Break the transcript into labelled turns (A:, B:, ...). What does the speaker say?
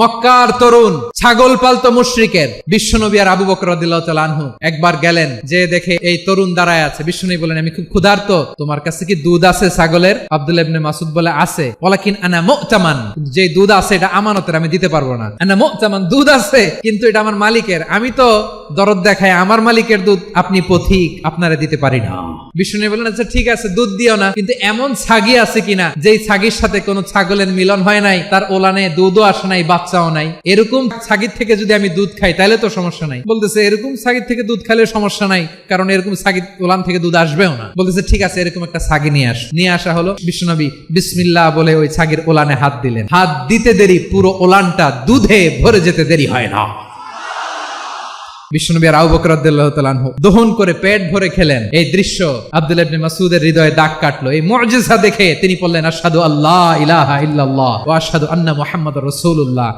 A: মক্কার তরুণ ছাগল পালতো মুশরিকের বিশ্বনবী আর আবু বকর রাদিয়াল্লাহু তাআলা আনহু একবার গেলেন, যে দেখে এই তরুণ দাঁড়ায় আছে। বিশ্বনবী বলেন, আমি খুব ক্ষুধার্ত, তোমার কাছে কি দুধ আছে ছাগলের? আব্দুল্লাহ ইবনে মাসউদ বলে, আছে। ওয়ালাকিন আনা মু'তামান, যে দুধ আছে এটা আমানতের, আমি দিতে পারবো না। আনা মু'তামান, দুধ আছে কিন্তু এটা আমার মালিকের, আমি তো দরদ দেখায় আমার মালিকের দুধ, আপনি পথিক, আপনারা দিতে পারি না। বিশ্বনবী বলেন, আচ্ছা ঠিক আছে, দুধ দিও না, কিন্তু এমন ছাগি আছে কিনা যেই ছাগির সাথে কোনো ছাগলের মিলন হয় নাই, তার ওলানে দুধও আসে নাই, বাচ্চাও নাই, এরকম ছাগির থেকে যদি আমি দুধ খাই তাহলে তো সমস্যা নাই। বলতেছে, এরকম ছাগির থেকে দুধ খাইলে সমস্যা নাই, কারণ এরকম ছাগির ওলান থেকে দুধ আসবেও না। বলতেছে, ঠিক আছে, এরকম একটা ছাগি নিয়ে আসা হলো। বিশ্বনবী বিসমিল্লাহ বলে ওই ছাগির ওলানে হাত দিলেন। হাত দিতে দেরি, পুরো ওলানটা দুধে ভরে যেতে দেরি হয় না। বিশ্বনবী আর আবু বকর রাদিয়াল্লাহু তাআলা আনহু দহন করে পেট ভরে খেলেন। এই দৃশ্য আব্দুল্লাহ ইবনে মাসউদের হৃদয়ে দাগ কাটলো। এই মুজিজা দেখে তিনি বললেন, আশহাদু আল্লা ইলাহা ইল্লাল্লাহ ওয়া আশহাদু আন্না মুহাম্মাদুর রাসূলুল্লাহ।